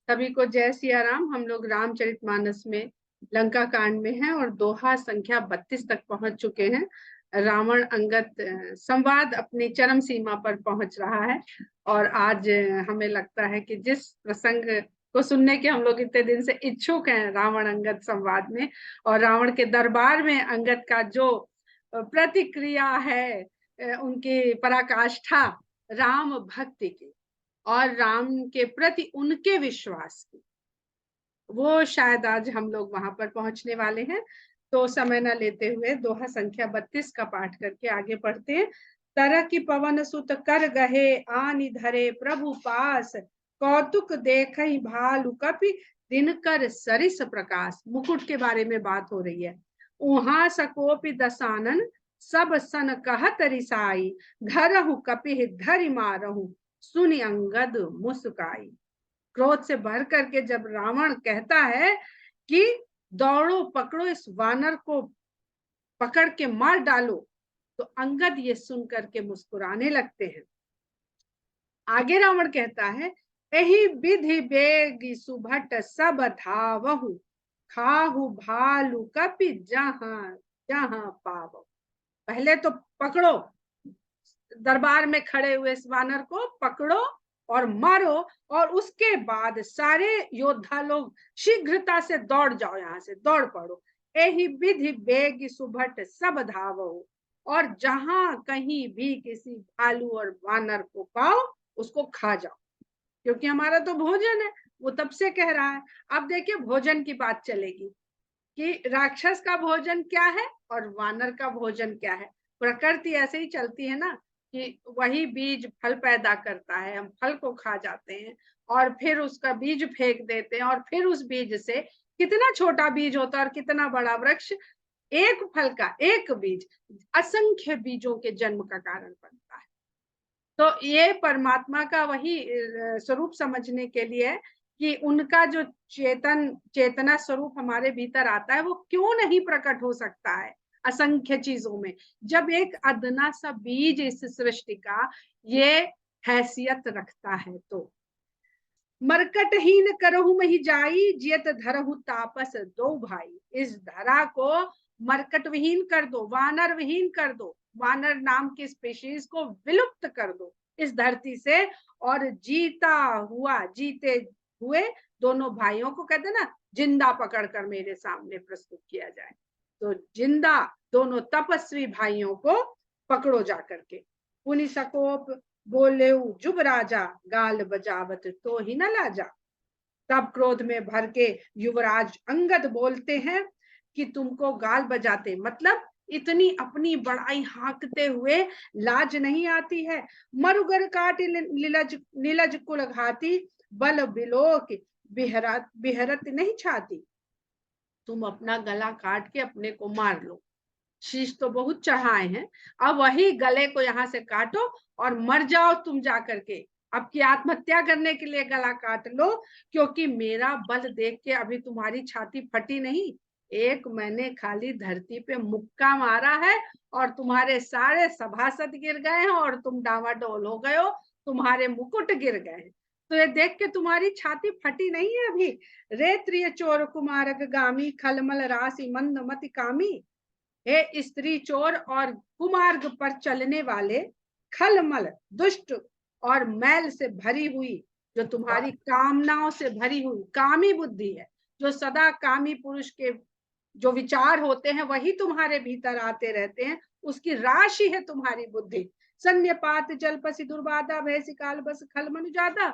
सभी को जय सिया राम। हम लोग रामचरितमानस में लंका कांड में हैं और दोहा संख्या 32 तक पहुंच चुके हैं। रावण अंगद संवाद अपनी चरम सीमा पर पहुंच रहा है और आज हमें लगता है कि जिस प्रसंग को सुनने के हम लोग इतने दिन से इच्छुक हैं रावण अंगद संवाद में, और रावण के दरबार में अंगद का जो प्रतिक्रिया है, उनकी पराकाष्ठा राम भक्ति की और राम के प्रति उनके विश्वास की, वो शायद आज हम लोग वहां पर पहुंचने वाले हैं। तो समय न लेते हुए दोहा संख्या 32 का पाठ करके आगे बढ़ते हैं। तरह की पवन सुत कर गहे आनि धरे प्रभु पास, कौतुक देखहि भालु कपि दिनकर सरिस प्रकाश। मुकुट के बारे में बात हो रही है। उहा सकोपि दसानन सब सन कहत रिसाई, धरहु कपि धरि मारहु सुनि अंगद मुस्काई। क्रोध से भर करके जब रावण कहता है कि दौड़ो पकड़ो इस वानर को, पकड़ के मार डालो, तो अंगद ये सुन करके मुस्कुराने लगते हैं। आगे रावण कहता है, एहि विधि बेगी सुभट सब धावहु, खाहु भालू कपि जहां जहां पावहु। पहले तो पकड़ो, दरबार में खड़े हुए इस वानर को पकड़ो और मारो, और उसके बाद सारे योद्धा लोग शीघ्रता से दौड़ जाओ, यहाँ से दौड़ पड़ो। एहि विधि बेग सुभट सब धावो, और जहां कहीं भी किसी भालू और वानर को पाओ उसको खा जाओ, क्योंकि हमारा तो भोजन है। वो तब से कह रहा है। अब देखिए भोजन की बात चलेगी कि राक्षस का भोजन क्या है और वानर का भोजन क्या है। प्रकृति ऐसे ही चलती है ना कि वही बीज फल पैदा करता है, हम फल को खा जाते हैं और फिर उसका बीज फेंक देते हैं, और फिर उस बीज से कितना छोटा बीज होता है और कितना बड़ा वृक्ष। एक फल का एक बीज असंख्य बीजों के जन्म का कारण बनता है। तो ये परमात्मा का वही स्वरूप समझने के लिए कि उनका जो चेतना स्वरूप हमारे भीतर आता है वो क्यों नहीं प्रकट हो सकता है असंख्य चीजों में, जब एक अदना सा बीज इस सृष्टि का ये हैसियत रखता है। तो मरकटहीन करहु मही जाई, जियत धरहु तापस दो भाई। इस धरा को मरकट विहीन कर दो, वानर विहीन कर दो, वानर नाम की स्पीशीज को विलुप्त कर दो इस धरती से, और जीते हुए दोनों भाइयों को कहते ना जिंदा पकड़कर मेरे सामने प्रस्तुत किया जाए। तो जिंदा दोनों तपस्वी भाइयों को पकड़ो जाकर के। पुनि सकोप बोले जुब राजा, गाल बजावत तो ही न लाजा। तब क्रोध में भर के युवराज अंगद बोलते हैं कि तुमको गाल बजाते मतलब इतनी अपनी बड़ाई हाँकते हुए लाज नहीं आती है। मरुगर काट नीलज कुल घाती, बल बिलोक बिहरत नहीं छाती। तुम अपना गला काट के अपने को मार लो, शीश तो बहुत चढ़ाए हैं, अब वही गले को यहाँ से काटो और मर जाओ तुम जाकर के। अब की आत्महत्या करने के लिए गला काट लो, क्योंकि मेरा बल देख के अभी तुम्हारी छाती फटी नहीं, एक मैंने खाली धरती पे मुक्का मारा है और तुम्हारे सारे सभासद गिर गए हैं और तुम डावाडोल हो गए हो, तुम्हारे मुकुट गिर गए हैं। तो ये देख के तुम्हारी छाती फटी नहीं है अभी। रे त्रिय चोर कुमारक गामी, खलमल राशि मंद मति कामी। हे स्त्री चोर और कुमार्ग पर चलने वाले, खलमल दुष्ट और मैल से भरी हुई, जो तुम्हारी कामनाओं से भरी हुई कामी बुद्धि है, जो सदा कामी पुरुष के जो विचार होते हैं वही तुम्हारे भीतर आते रहते हैं, उसकी राशि है तुम्हारी बुद्धि। सन्यपात जलपसी दुर्बाधा, भैसी काल बस खल मनु ज्यादा।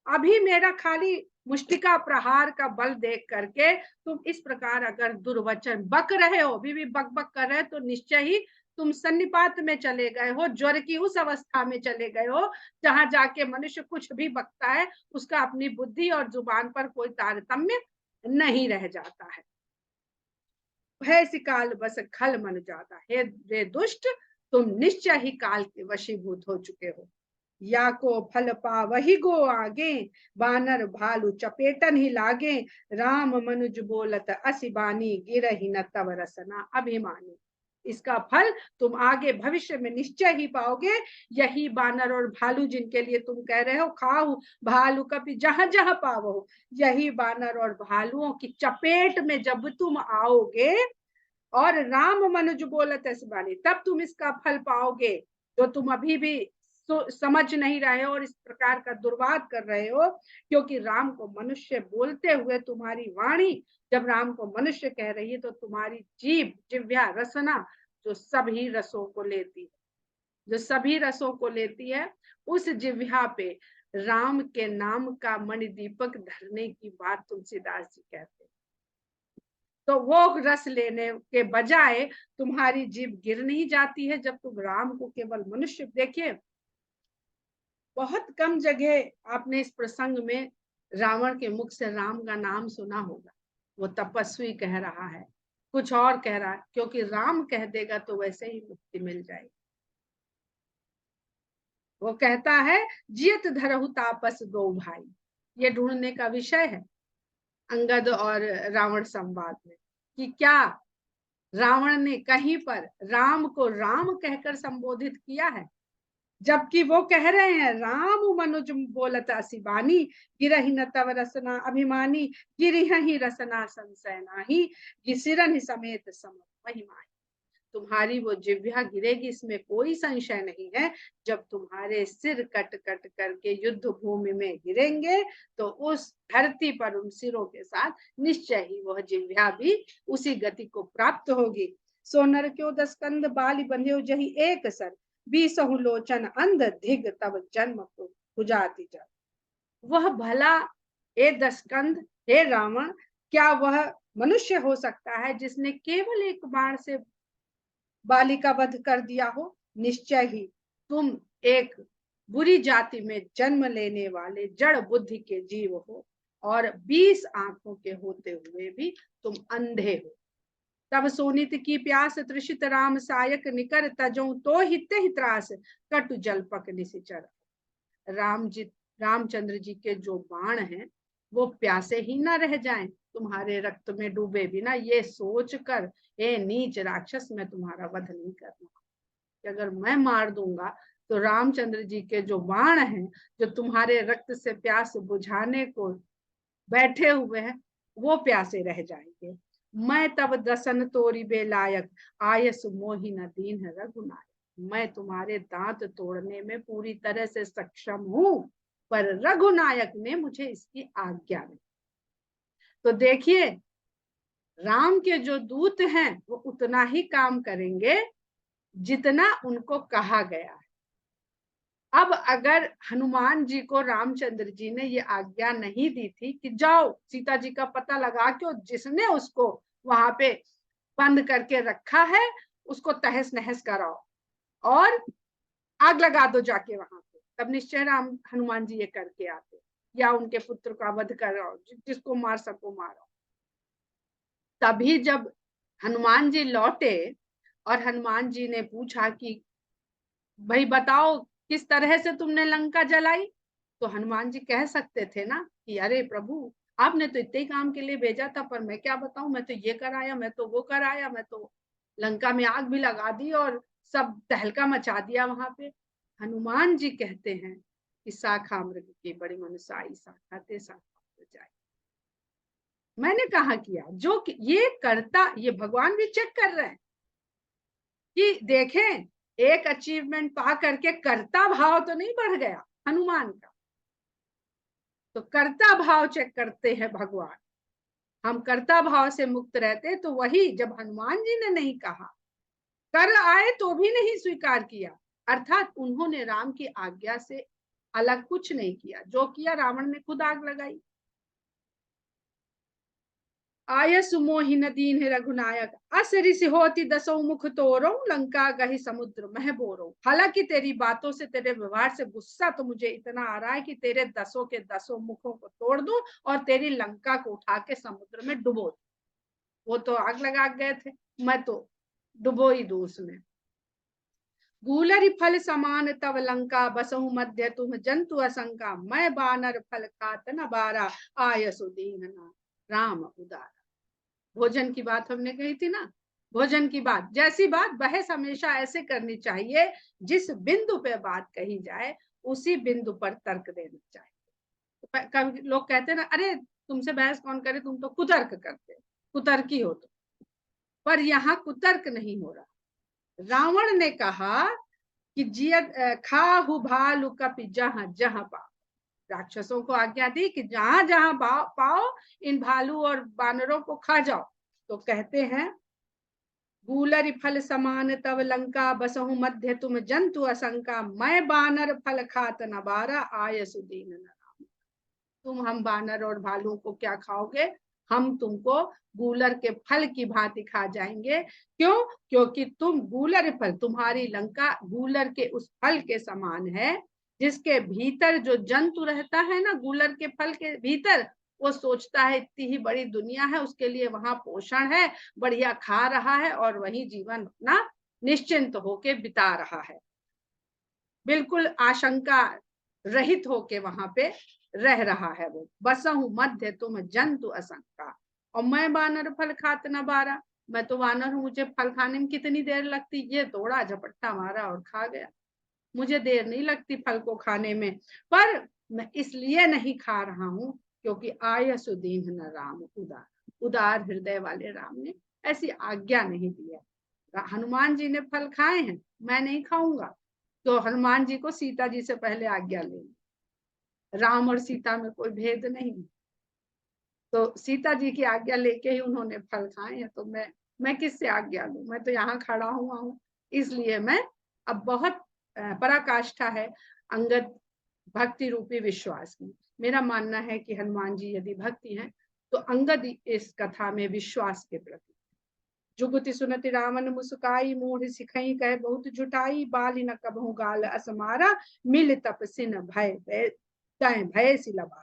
अभी मेरा खाली मुष्टिका प्रहार का बल देख करके तुम इस प्रकार अगर दुर्वचन बक रहे हो, अभी भी बक बक कर रहे हो, तो निश्चय ही तुम सन्निपात में चले गए हो, ज्वर की उस अवस्था में चले गए हो जहां जाके मनुष्य कुछ भी बकता है उसका अपनी बुद्धि और जुबान पर कोई तारतम्य नहीं रह जाता है। भैसी काल बस खल मन जाता है। रे दुष्ट, तुम निश्चय ही काल के वशीभूत हो चुके हो। या को फल पा वही गो आगे, बानर भालू चपेटन ही लागे। राम मनुज बोलत असिबानी, गिरहि न तव रसना अभिमानी। इसका फल तुम आगे भविष्य में निश्चय ही पाओगे। यही बानर और भालू जिनके लिए तुम कह रहे हो खाओ भालू कभी जहां जहां पाओ, यही बानर और भालुओं की चपेट में जब तुम आओगे और राम मनुज बोलत ऐसी बानी, तब तुम इसका फल पाओगे जो तुम अभी भी समझ नहीं रहे हो और इस प्रकार का दुर्वाद कर रहे हो। क्योंकि राम को मनुष्य बोलते हुए तुम्हारी वाणी जब राम को मनुष्य कह रही है तो तुम्हारी जीभ जिह्वा रसना जो सभी रसों को लेती है, जो सभी रसों को लेती है, उस जिह्वा पे राम के नाम का मणिदीपक धरने की बात तुलसीदास जी कहते हैं। तो वो रस लेने के बजाय तुम्हारी जीभ गिर नहीं जाती है जब तुम राम को केवल मनुष्य। देखिए बहुत कम जगह आपने इस प्रसंग में रावण के मुख से राम का नाम सुना होगा। वो तपस्वी कह रहा है, कुछ और कह रहा है, क्योंकि राम कह देगा तो वैसे ही मुक्ति मिल जाएगी। वो कहता है जियत धरहु तापस दो भाई, ये ढूंढने का विषय है अंगद और रावण संवाद में कि क्या रावण ने कहीं पर राम को राम कहकर संबोधित किया है, जबकि वो कह रहे हैं राम मनुज बोलत असी बानी, गिरहि न तव रसना अभिमानी, गिरिहि रसना संशय नाही, गिसिरन समेत सम महिमा। तुम्हारी वो जिह्वा गिरेगी इसमें कोई संशय नहीं है। जब तुम्हारे सिर कट कट करके युद्ध भूमि में गिरेंगे तो उस धरती पर उन सिरों के साथ निश्चय ही वह जिह्वा भी उसी गति को प्राप्त होगी। सोनर क्यों दस्कंद बाली बंध्यो जही एक सर, बीसहु लोचन अंध धिग तब जन्म को बुझाती जा। वह भला हे दस्कंद, हे रावण, क्या वह मनुष्य हो सकता है जिसने केवल एक बाण से बाली का वध कर दिया हो? निश्चय ही तुम एक बुरी जाति में जन्म लेने वाले जड़ बुद्धि के जीव हो और 20 आंखों के होते हुए भी तुम अंधे हो। तब सोनित की प्यास तृषित राम सायक निकर तजो तो हिते ही त्रास कटु जलपक निशिचर। रामचंद्र जी के जो बाण हैं वो प्यासे ही ना रह जाएं, तुम्हारे रक्त में डूबे बिना, ये सोचकर ए नीच राक्षस मैं तुम्हारा वध नहीं करूंगा। कि अगर मैं मार दूंगा तो रामचंद्र जी के जो बाण हैं जो तुम्हारे रक्त से प्यास बुझाने को बैठे हुए हैं वो प्यासे रह जाएंगे। मैं तब दसन तोरी बेलायक आयस मोहि न दीन रघुनायक। मैं तुम्हारे दांत तोड़ने में पूरी तरह से सक्षम हूं पर रघुनायक ने मुझे इसकी आज्ञा नहीं। तो देखिए राम के जो दूत हैं वो उतना ही काम करेंगे जितना उनको कहा गया है। अब अगर हनुमान जी को रामचंद्र जी ने ये आज्ञा नहीं दी थी कि जाओ सीता जी का पता लगा के जिसने उसको वहां पे बंद करके रखा है उसको तहस नहस कराओ और आग लगा दो जाके वहां पे, तब निश्चय राम हनुमान जी ये करके आते, या उनके पुत्र का वध कराओ, जिसको मार सको मारो। तभी जब हनुमान जी लौटे और हनुमान जी ने पूछा कि भाई बताओ किस तरह से तुमने लंका जलाई, तो हनुमान जी कह सकते थे ना कि अरे प्रभु आपने तो इतने काम के लिए भेजा था पर मैं क्या बताऊं, मैं तो ये कराया, मैं तो वो कराया, मैं तो लंका में आग भी लगा दी और सब तहलका मचा दिया वहां पे। हनुमान जी कहते हैं कि शाखा मृग की बड़ी मनुसाई शाखा ते शाखा जाए। मैंने कहा किया जो ये करता, ये भगवान भी चेक कर रहे हैं कि देखें एक अचीवमेंट पा करके कर्ता भाव तो नहीं बढ़ गया हनुमान का। तो कर्ता भाव चेक करते हैं भगवान। हम कर्ता भाव से मुक्त रहते तो वही जब हनुमान जी ने नहीं कहा, कर आए तो भी नहीं स्वीकार किया, अर्थात उन्होंने राम की आज्ञा से अलग कुछ नहीं किया, जो किया रावण ने खुद आग लगाई। आयस मोहि दीन रघुनायक अस ऋषि होती दसों मुख तोरो लंका गही समुद्र मह बोरो। हालांकि तेरी बातों से तेरे व्यवहार से गुस्सा तो मुझे इतना आ रहा है कि तेरे दसों के दसों मुखों को तोड़ दूं और तेरी लंका को उठा के समुद्र में डुबो दूं। वो तो आग लगा गए थे, मैं तो डुबो ही दूं उसमें। गूलरी फल समान तव लंका बसहु मध्य तुम जंतु असंका, मैं बानर फल खात न बारा आयसु दीन राम उदारा। भोजन की बात हमने कही थी ना, भोजन की बात, जैसी बात, बहस हमेशा ऐसे करनी चाहिए जिस बिंदु पे बात कही जाए उसी बिंदु पर तर्क देना चाहिए। कभी लोग कहते हैं ना, अरे तुमसे बहस कौन करे, तुम तो कुतर्क करते हो, कुतर्की हो तुम। पर यहाँ कुतर्क नहीं हो रहा। रावण ने कहा कि खाहु भालु कपि जहां जहां पाओ। राक्षसों को आज्ञा दी कि जहां जहां पाओ इन भालू और बानरों को खा जाओ। तो कहते हैं, गूलरि फल समान तव लंका बसहु मध्य तुम जंतु असंका, मैं बानर फल खात न बारा आय सुदीन न राम। तुम हम बानर और भालू को क्या खाओगे, हम तुमको गूलर के फल की भांति खा जाएंगे। क्यों? क्योंकि तुम गूलर फल, तुम्हारी लंका गूलर के उस फल के समान है जिसके भीतर जो जंतु रहता है ना, गूलर के फल के भीतर, वो सोचता है इतनी ही बड़ी दुनिया है, उसके लिए वहां पोषण है, बढ़िया खा रहा है और वही जीवन अपना निश्चिंत होके बिता रहा है, बिल्कुल आशंका रहित होके वहां पे रह रहा है वो। बसहु मध्य तुम जंतु असंका, और मैं बानर फल खात न बारा, मैं तो वानर हूं, मुझे फल खाने में कितनी देर लगती, ये तोड़ा झपट्टा मारा और खा गया, मुझे देर नहीं लगती फल को खाने में। पर मैं इसलिए नहीं खा रहा हूं क्योंकि आयसु दीन न राम उदार, उदार हृदय वाले राम ने ऐसी आज्ञा नहीं दी है। हनुमान जी ने फल खाए हैं, मैं नहीं खाऊंगा, तो हनुमान जी को सीता जी से पहले आज्ञा लेनी। राम और सीता में कोई भेद नहीं, तो सीता जी की आज्ञा लेके ही उन्होंने फल खाए हैं, तो मैं किससे आज्ञा लूं, मैं तो यहाँ खड़ा हुआ हूँ। इसलिए मैं अब बहुत पराकाष्ठा है अंगद भक्ति रूपी विश्वास की। मेरा मानना है कि हनुमान जी यदि भक्ति हैं तो अंगद इस कथा में विश्वास के प्रति। जुगति सुनति रावण मुस्काई, मूढ़ सिखई कह बहुत झुटाई, बाली न कबहु गाल असमारा, मिल तपसिन भय भय सिलबारा।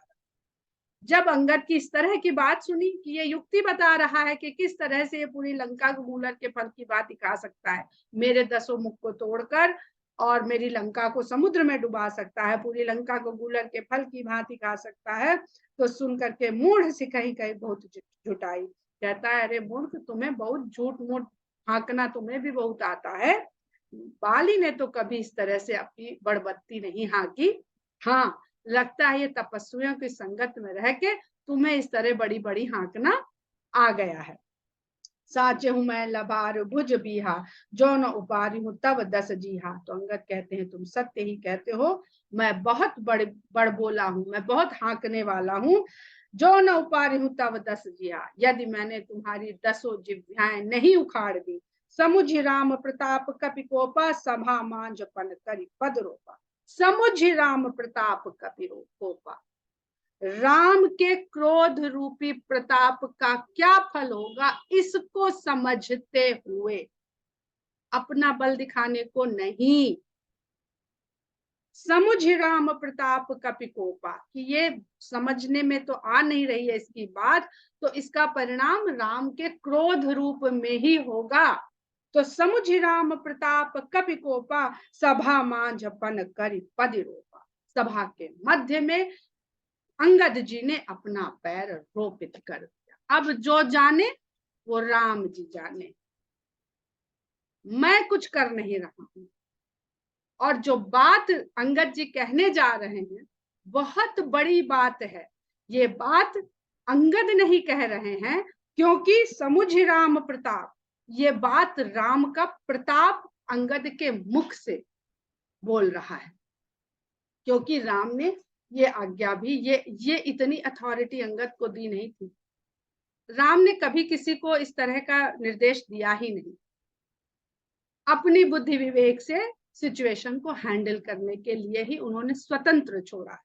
जब अंगद की इस तरह की बात सुनी कि ये युक्ति बता रहा है कि किस तरह से ये पूरी लंका को गूलर के फल की बात दिखा सकता है, मेरे 10 मुख को तोड़कर और मेरी लंका को समुद्र में डुबा सकता है, पूरी लंका को गूलर के फल की भांति खा सकता है, तो सुन करके मूढ़ सिकही कही बहुत झुटाई। कहता है, अरे मूर्ख, तुम्हें बहुत झूठ मूठ हाँकना तुम्हें भी बहुत आता है, बाली ने तो कभी इस तरह से अपनी बड़बत्ती नहीं हाँकी। हाँ, लगता है ये तपस्वियों की संगत में रह के तुम्हें इस तरह बड़ी बड़ी हाँकना आ गया है। साचे हूं मैं लबार भुज बीहा, जो न उपारी हूं तब 10 जीहा। तो अंगद कहते हैं, तुम सत्य ही कहते हो, मैं बहुत बड़ बोला हूं, मैं बहुत हाँकने वाला हूं। जो न उपारी हूं तब 10 जीहा, यदि मैंने तुम्हारी 10 जिह्वाएं नहीं उखाड़ दी, समुझ राम प्रताप कपि कोपा, सभा मांझ पन करी पद रोपा। समुझ राम प्रताप कपि कोपा, राम के क्रोध रूपी प्रताप का क्या फल होगा इसको समझते हुए, अपना बल दिखाने को नहीं। समुझ राम प्रताप कपि कोपा, कि ये समझने में तो आ नहीं रही है इसकी बात, तो इसका परिणाम राम के क्रोध रूप में ही होगा। तो समुझ राम प्रताप कपि कोपा, सभा मांझ पन करि पद रोपा। सभा के मध्य में अंगद जी ने अपना पैर रोपित कर दिया। अब जो जाने वो राम जी जाने, मैं कुछ कर नहीं रहा हूं। और जो बात अंगद जी कहने जा रहे हैं बहुत बड़ी बात है। ये बात अंगद नहीं कह रहे हैं, क्योंकि समुझ राम प्रताप, ये बात राम का प्रताप अंगद के मुख से बोल रहा है, क्योंकि राम ने ये आज्ञा भी, ये इतनी अथॉरिटी अंगद को दी नहीं थी। राम ने कभी किसी को इस तरह का निर्देश दिया ही नहीं, अपनी बुद्धि विवेक से सिचुएशन को हैंडल करने के लिए ही उन्होंने स्वतंत्र छोड़ा।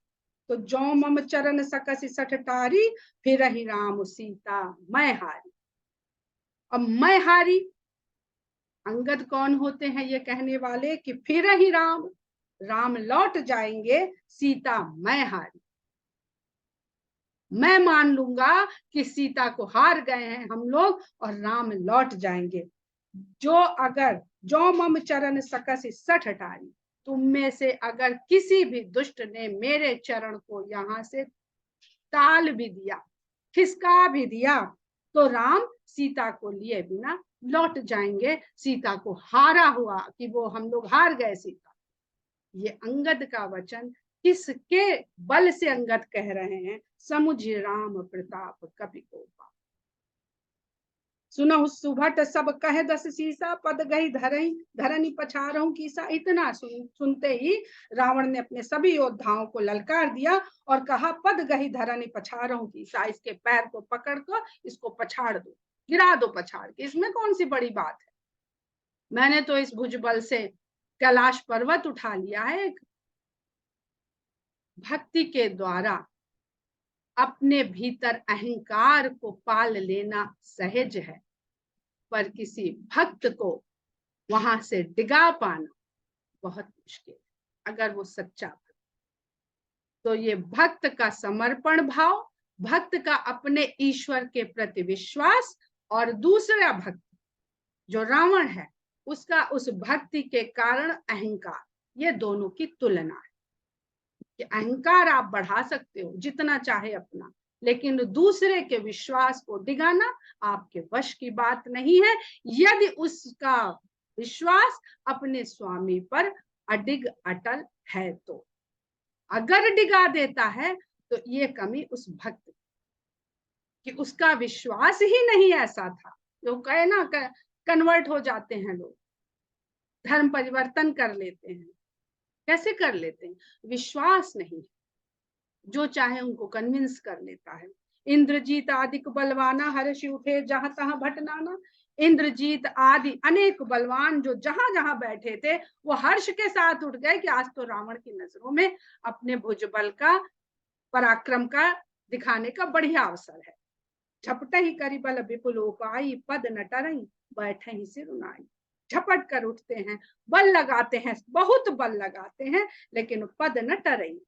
तो जो मम चरण सकसि सठ टारी, फिर ही राम सीता मैं हारी। अब मैं हारी, अंगद कौन होते हैं ये कहने वाले कि फिर ही राम, राम लौट जाएंगे, सीता मैं हारी। मैं मान लूंगा कि सीता को हार गए हैं हम लोग और राम लौट जाएंगे। जो मम चरण सकसि सठ टारी, तुम में से अगर किसी भी दुष्ट ने मेरे चरण को यहां से टाल भी दिया, खिसका भी दिया, तो राम सीता को लिए बिना लौट जाएंगे सीता को हारा हुआ, कि वो हम लोग हार गए सीता। ये अंगद का वचन किसके बल से अंगद कह रहे हैं? समुझ राम प्रताप कपि कोपा। सुनहु सुभट सब कहे दस सीसा, पद गई धरई धरनी पछारहूं कीसा। इतना सुनते ही रावण ने अपने सभी योद्धाओं को ललकार दिया और कहा, पद गई धरनी पछारहूं कीसा, इसके पैर को पकड़ कर इसको पछाड़ दो, गिरा दो पछाड़ के, इसमें कौन सी बड़ी बात है? मैंने तो इस भुजबल से कैलाश पर्वत उठा लिया है। भक्ति के द्वारा अपने भीतर अहंकार को पाल लेना सहज है, पर किसी भक्त को वहां से डिगा पाना बहुत मुश्किल है, अगर वो सच्चा भक्त। तो ये भक्त का समर्पण भाव, भक्त का अपने ईश्वर के प्रति विश्वास, और दूसरा भक्त जो रावण है उसका उस भक्ति के कारण अहंकार, ये दोनों की तुलना है। कि अहंकार आप बढ़ा सकते हो जितना चाहे अपना, लेकिन दूसरे के विश्वास को डिगाना आपके वश की बात नहीं है, यदि उसका विश्वास अपने स्वामी पर अडिग अटल है तो। अगर डिगा देता है तो ये कमी उस भक्त कि उसका विश्वास ही नहीं ऐसा था। जो कहे ना, कन्वर्ट हो जाते हैं लोग, धर्म परिवर्तन कर लेते हैं। कैसे कर लेते हैं? विश्वास नहीं, जो चाहे उनको कन्विंस कर लेता है। इंद्रजीत आदि बलवाना, हर्ष उठे जहां तहां भटनाना। इंद्रजीत आदि अनेक बलवान जो जहां जहां बैठे थे, वो हर्ष के साथ उठ गए कि आज तो रावण की नजरों में अपने भुजबल का, पराक्रम का दिखाने का बढ़िया अवसर है। झपटे ही करी बल विपुल उपाई, पद न टरई बैठे ही सिर उनाई। झपट कर उठते हैं, बल लगाते हैं, बहुत बल लगाते हैं, लेकिन पद न टरई,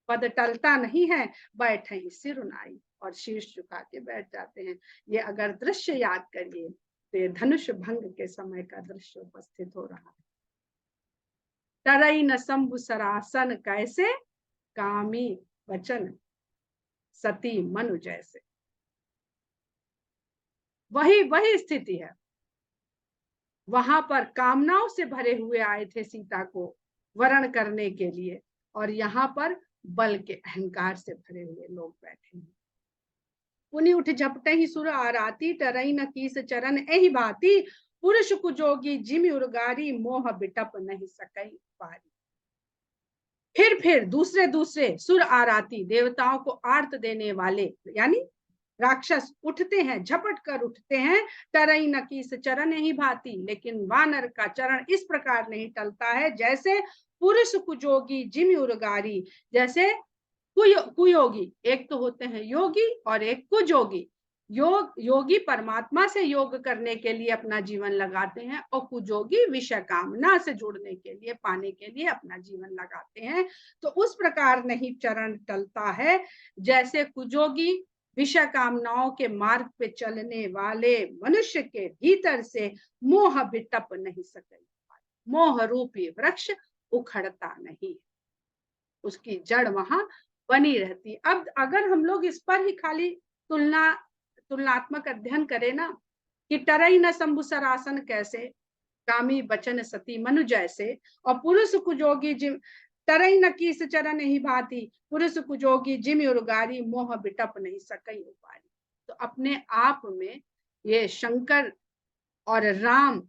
पद टलता नहीं है, बैठे ही सिर उनाई, और शीर्ष झुका के बैठ जाते हैं। ये अगर दृश्य याद करिए तो ये धनुष भंग के समय का दृश्य उपस्थित हो रहा है। टरई न शंभु सरासन कैसे, कामी वचन सती मनु जैसे। वही स्थिति है। वहां पर कामनाओं से भरे हुए आए थे सीता को वरण करने के लिए, और यहाँ पर बल के अहंकार से भरे हुए लोग बैठे हैं। पुनि उठ झपटे ही सुर आराती, टरई न कीस चरण एहि भांति। पुरुष कुजोगी जिमि उर्गारी, मोह बिटप नहीं सकई पारी। फिर दूसरे सुर आराती, देवताओं को आर्त देने वाले यानी राक्षस उठते हैं, झपट कर उठते हैं। टरई न कीस चरण ही भांति, लेकिन वानर का चरण इस प्रकार नहीं टलता है जैसे पुरुष कुजोगी जिमि उर्गारी, जैसे कुयोगी। एक तो होते हैं योगी और एक कुजोगी। योगी परमात्मा से योग करने के लिए अपना जीवन लगाते हैं, और कुजोगी विषय कामना से जुड़ने के लिए, पाने के लिए अपना जीवन लगाते हैं। तो उस प्रकार नहीं चरण टलता है जैसे कुजोगी विषय कामनाओं के मार्ग पे चलने वाले मनुष्य के भीतर से मोह बिटप नहीं सके। मोह रूपी वृक्ष उखड़ता नहीं, उसकी जड़ वहां बनी रहती। अब अगर हम लोग इस पर ही खाली तुलनात्मक अध्ययन करें ना, कि टरई न शंभु सरासन कैसे, कामी बचन सती मनु जैसे, और पुरुष कुजोगी जिम तरई न कीस चरण ही भांति, पुरुष कुजोगी जिमि उर्गारी, मोह बिटप नहीं सकई उपारी। तो अपने आप में ये शंकर और राम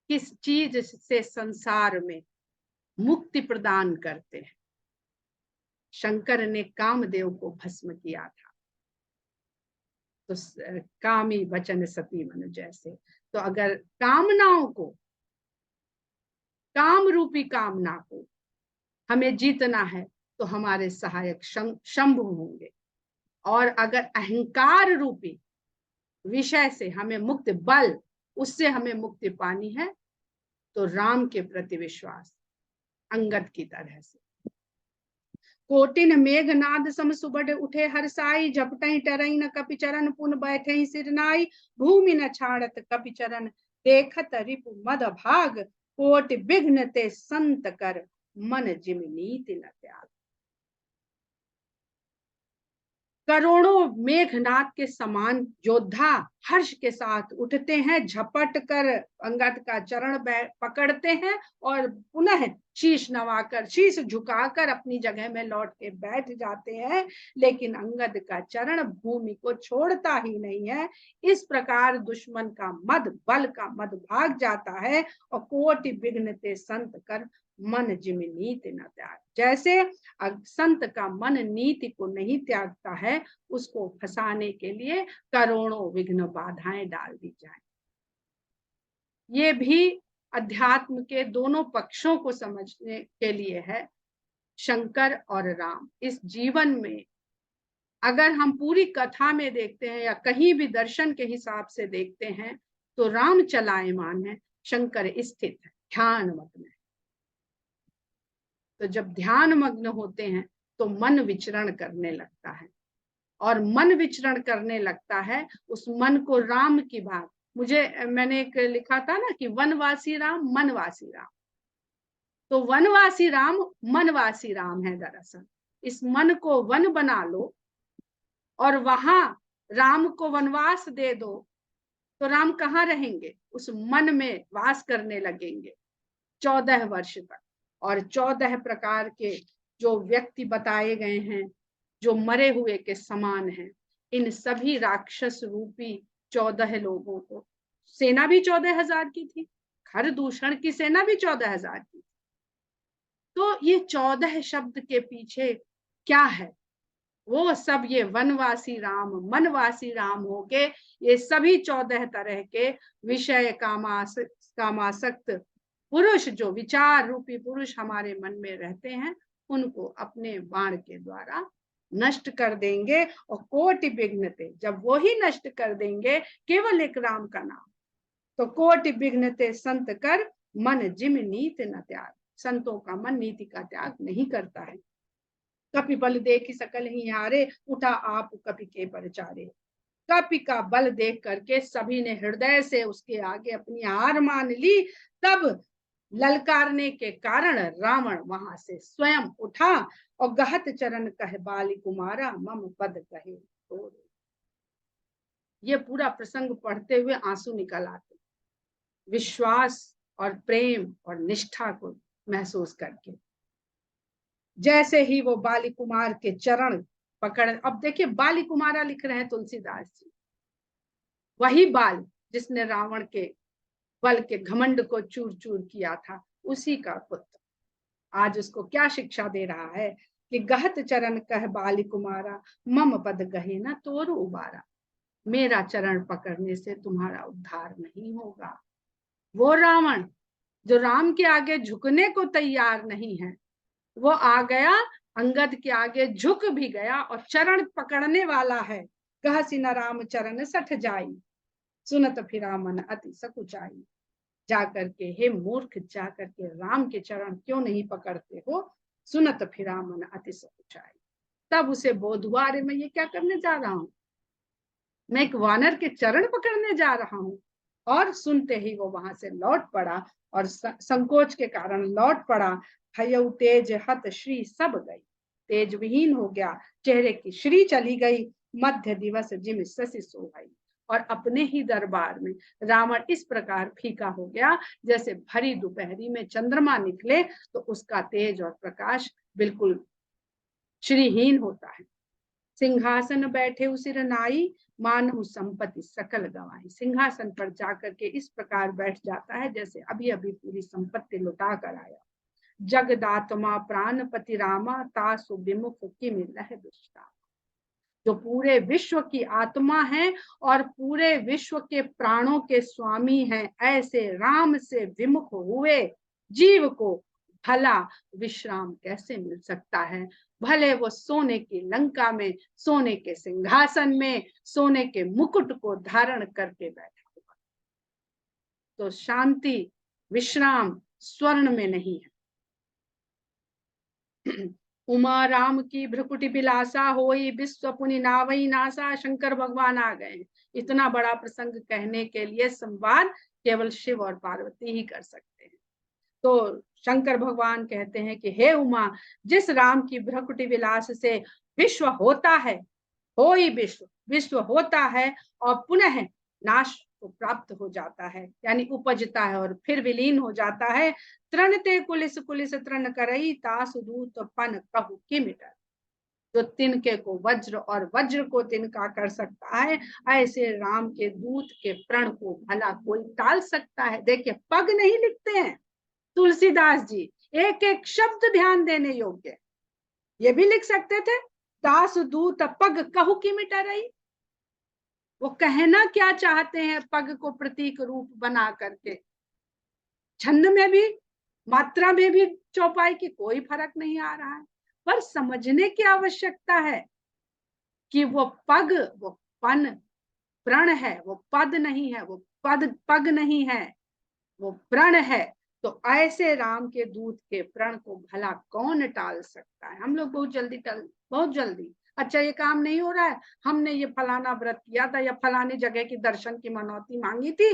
किस चीज से संसार में मुक्ति प्रदान करते हैं? शंकर ने कामदेव को भस्म किया था, तो कामी वचन सती मनु जैसे। तो अगर कामनाओं को, काम रूपी कामना को हमें जीतना है तो हमारे सहायक शंभु होंगे, और अगर अहंकार रूपी विषय से हमें मुक्ति, बल उससे हमें मुक्ति पानी है, तो राम के प्रति विश्वास अंगद की तरह से। कोटिन मेघनाद सम सुबड उठे हरसाई, झपटई टरई न कपि चरण पुन बैठे सिरनाई। भूमि न छाड़त कपि चरण, देखत रिपु मद भाग, कोट विघ्न ते संत कर, मन जिम नीति न त्याग। करोड़ों मेघनाद के समान योद्धा हर्ष के साथ उठते हैं, झपट कर अंगद का चरण पकड़ते हैं और पुनः शीश नवाकर, शीश झुकाकर अपनी जगह में लौट के बैठ जाते हैं। लेकिन अंगद का चरण भूमि को छोड़ता ही नहीं है। इस प्रकार दुश्मन का मद, बल का मद भाग जाता है और कोटि विघ्नते संत कर मन जिम नीति न त्याग। जैसे संत का मन नीति को नहीं त्यागता है, उसको फंसाने के लिए करोड़ों विघ्न बाधाएं डाल दी जाए। ये भी अध्यात्म के दोनों पक्षों को समझने के लिए है। शंकर और राम इस जीवन में अगर हम पूरी कथा में देखते हैं या कहीं भी दर्शन के हिसाब से देखते हैं तो राम चलायमान है, शंकर स्थित है, ध्यान मग्न है। तो जब ध्यान मग्न होते हैं तो मन विचरण करने लगता है, और मन विचरण करने लगता है, उस मन को राम की बात, मैंने एक लिखा था ना कि वनवासी राम मनवासी राम, तो वनवासी राम मनवासी राम है। दरअसल इस मन को वन बना लो और वहां राम को वनवास दे दो, तो राम कहाँ रहेंगे? उस मन में वास करने लगेंगे 14 वर्ष तक। और 14 प्रकार के जो व्यक्ति बताए गए हैं जो मरे हुए के समान हैं, इन सभी राक्षस रूपी 14 लोगों को, सेना भी 14,000 की थी, खरदूषण की सेना भी 14,000 की थी। तो ये 14 शब्द के पीछे क्या है? वो सब ये वनवासी राम मनवासी राम होके ये सभी 14 तरह के विषय कामासक्त पुरुष, जो विचार रूपी पुरुष हमारे मन में रहते हैं, उनको अपने बाण के द्वारा नष्ट कर देंगे। और कोटि विघ्नते, जब वो ही नष्ट कर देंगे केवल एक राम का नाम, तो कोटि विघ्नते संत कर मन जिम नीति न त्याग। संतों का मन नीति का त्याग नहीं करता है। कपि बल देखि सकल ही हारे, उठा आप कपि के परचारे। कपि का बल देख करके सभी ने हृदय से उसके आगे अपनी हार मान ली। तब ललकारने के कारण रावण वहां से स्वयं उठा और गहत चरण कह बाली कुमारा मम पद कहे तो। ये पूरा प्रसंग पढ़ते हुए आंसू निकल आते, विश्वास और प्रेम और निष्ठा को महसूस करके। जैसे ही वो बाली कुमार के चरण पकड़, अब देखिए बाली कुमारा लिख रहे हैं तुलसीदास जी, वही बाल जिसने रावण के बल के घमंड को चूर चूर किया था, उसी का पुत्र आज उसको क्या शिक्षा दे रहा है कि गहत चरण कह बाली कुमारा मम पद गहे न तोर उबारा। मेरा चरण पकड़ने से तुम्हारा उद्धार नहीं होगा। वो रावण जो राम के आगे झुकने को तैयार नहीं है, वो आ गया अंगद के आगे, झुक भी गया और चरण पकड़ने वाला है। कहसी न राम चरण सठ जाई, सुनत फिरा मन अति सकुचाई। जाकर के हे मूर्ख, जाकर के राम के चरण क्यों नहीं पकड़ते हो? सुनत फिरा मन अति सकुचाई। तब उसे बोध हुआ, अरे मैं ये क्या करने जा रहा हूँ, मैं एक वानर के चरण पकड़ने जा रहा हूँ। और सुनते ही वो वहां से लौट पड़ा और संकोच के कारण लौट पड़ा। भयउ तेज हत श्री सब गई, तेज विहीन हो गया, चेहरे की श्री चली गई। मध्य दिवस जिम शशि सोहाई, और अपने ही दरबार में रावण इस प्रकार फीका हो गया जैसे भरी दोपहरी में चंद्रमा निकले तो उसका तेज और प्रकाश बिल्कुल श्रीहीन होता है। सिंहासन बैठे उसिर नाई, मानहु संपत्ति सकल गवाई। सिंहासन पर जाकर के इस प्रकार बैठ जाता है जैसे अभी अभी पूरी संपत्ति लुटा कर आया। जगदात्मा प्राणपति रामा, तासु विमुख किम लह दुष्टा। जो पूरे विश्व की आत्मा है और पूरे विश्व के प्राणों के स्वामी हैं, ऐसे राम से विमुख हुए जीव को भला विश्राम कैसे मिल सकता है? भले वो सोने की लंका में, सोने के सिंहासन में, सोने के मुकुट को धारण करके बैठा हुआ, तो शांति विश्राम स्वर्ण में नहीं है। उमा राम की भ्रुकुटी बिलासा होई, विश्व पुनि नावई नासा। शंकर भगवान आ गए। इतना बड़ा प्रसंग कहने के लिए संवाद केवल शिव और पार्वती ही कर सकते हैं। तो शंकर भगवान कहते हैं कि हे उमा, जिस राम की भ्रुकुटी विलास से विश्व होता है, हो ही विश्व, विश्व होता है और पुनः नाश को प्राप्त हो जाता है, यानी उपजता है और फिर विलीन हो जाता है। तृणते कुलिस कुलिस तृण करई तासु दूत पन कहु की मिटर। जो तिनके को वज्र और वज्र को तिनका कर सकता है, ऐसे राम के दूत के प्रण को भला कोई टाल सकता है। देखिए, पग नहीं लिखते हैं तुलसीदास जी, एक एक शब्द ध्यान देने योग्य। ये भी लिख सकते थे, दास दूत पग कहु की मिटा रही। वो कहना क्या चाहते हैं पग को प्रतीक रूप बना करके। छंद में भी, मात्रा में भी चौपाई की कोई फर्क नहीं आ रहा है, पर समझने की आवश्यकता है कि वो पग, वो पन प्रण है, वो पद नहीं है, वो पग नहीं है, वो प्रण है। तो ऐसे राम के दूत के प्रण को भला कौन टाल सकता है। हम लोग बहुत जल्दी, अच्छा ये काम नहीं हो रहा है, हमने ये फलाना व्रत किया था या फलानी जगह की दर्शन की मनौती मांगी थी,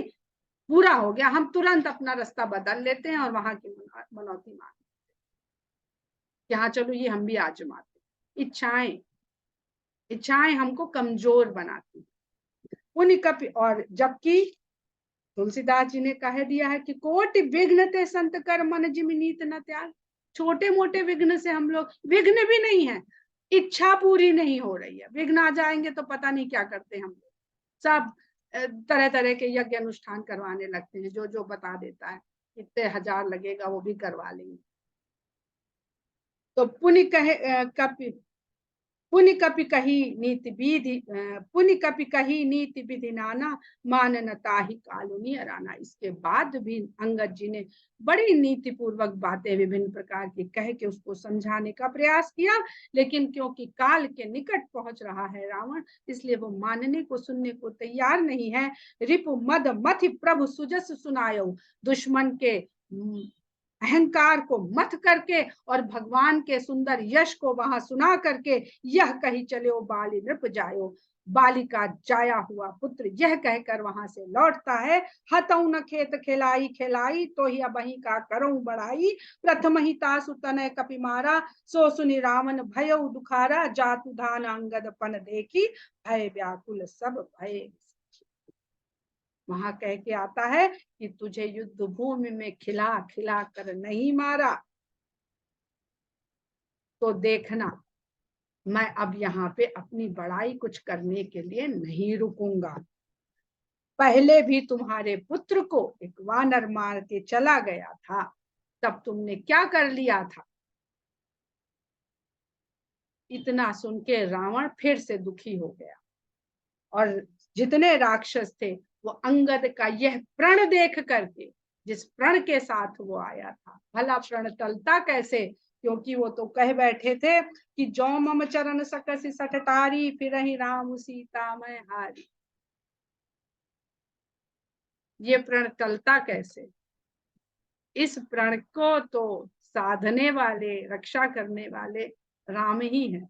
पूरा हो गया, हम तुरंत अपना रास्ता बदल लेते हैं और वहां की मनौती मांग, यहाँ चलो ये हम भी आजमाते। इच्छाएं, इच्छाएं हमको कमजोर बनाती। उन्हीं का, और जबकि तुलसीदास जी ने कह दिया है कि कोटि विघ्न ते संत कर मन जिमि नीत न त्याग। छोटे मोटे विघ्न से हम लोग, विघ्न भी नहीं है, इच्छा पूरी नहीं हो रही है, विघ्न आ जाएंगे तो पता नहीं क्या करते हम लोग। सब तरह तरह के यज्ञ अनुष्ठान करवाने लगते हैं, जो जो बता देता है इतने हजार लगेगा वो भी करवा लेंगे। तो पुण्य कहे कपि पुण्य कपि कही नीति विधि, पुण्य कपि कही नीति विधि नाना मानन ताहि कालुनी अराना। इसके बाद भी अंगद जी ने बड़ी नीति पूर्वक बातें विभिन्न प्रकार की कह के उसको समझाने का प्रयास किया, लेकिन क्योंकि काल के निकट पहुंच रहा है रावण, इसलिए वो मानने को सुनने को तैयार नहीं है। रिपु मद मथि प्रभु सुजस सुनायो। दुश्मन के अहंकार को मथ करके और भगवान के सुंदर यश को वहां सुना करके यह कही चलो बाली नृप जायो। बाली का जाया हुआ पुत्र यह कहकर वहां से लौटता है। हतऊ न खेत खिलाई खिलाई तो ही अबही का करूं बढ़ाई। प्रथम ही तासु तनय कपि मारा सो सुनि रावण भयउ दुखारा। जातु धान अंगद पन देखी भय व्याकुल सब भय। वहां कह के आता है कि तुझे युद्ध भूमि में खिला खिला कर नहीं मारा तो देखना, मैं अब यहाँ पे अपनी बड़ाई कुछ करने के लिए नहीं रुकूंगा। पहले भी तुम्हारे पुत्र को एक वानर मार के चला गया था, तब तुमने क्या कर लिया था। इतना सुन के रावण फिर से दुखी हो गया और जितने राक्षस थे वो अंगद का यह प्रण देख करके, जिस प्रण के साथ वो आया था, भला प्रण टलता कैसे, क्योंकि वो तो कह बैठे थे कि जो मम चरण सकसी सठटारी फिर ही राम सीता मैं हारी। ये प्रण टलता कैसे। इस प्रण को तो साधने वाले, रक्षा करने वाले राम ही हैं।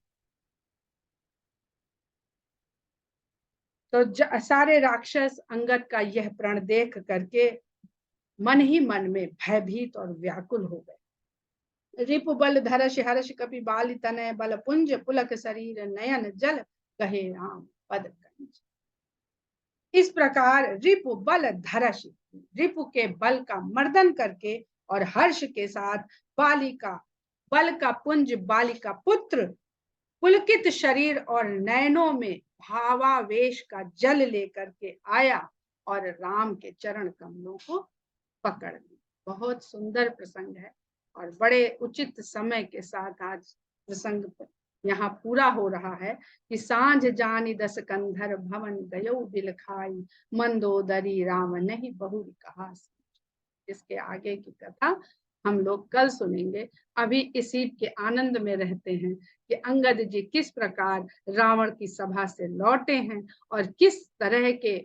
तो सारे राक्षस अंगद का यह प्रण देख करके मन ही मन में भयभीत और व्याकुल हो गए। रिपु बल धरश हर्ष कपि बाल तनय बल पुंज पुलक शरीर नयन जल कहे राम पद कंज। इस प्रकार रिपु बल धरश, रिपु के बल का मर्दन करके और हर्ष के साथ बालिका, बल का पुंज बालिका पुत्र, पुलकित शरीर और नयनों में भावावेश का जल लेकर के आया और राम के चरण कमलों को पकड़ ली। बहुत सुंदर प्रसंग है और बड़े उचित समय के साथ आज प्रसंग यहाँ पूरा हो रहा है कि सांझ जानी दस कंधर भवन गयो बिलखाई मंदोदरी राम नहीं बहु कहा। इसके आगे की कथा हम लोग कल सुनेंगे। अभी इसी के आनंद में रहते हैं कि अंगद जी किस प्रकार रावण की सभा से लौटे हैं और किस तरह के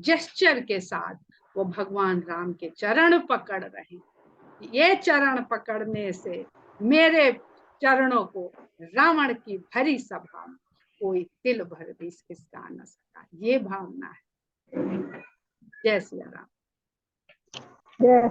जेस्चर के साथ वो भगवान राम के चरण पकड़ रहे हैं। ये चरण पकड़ने से मेरे चरणों को रावण की भरी सभा में कोई तिल भर भी खिसका न सका। ये भावना है। जय सिया राम। जय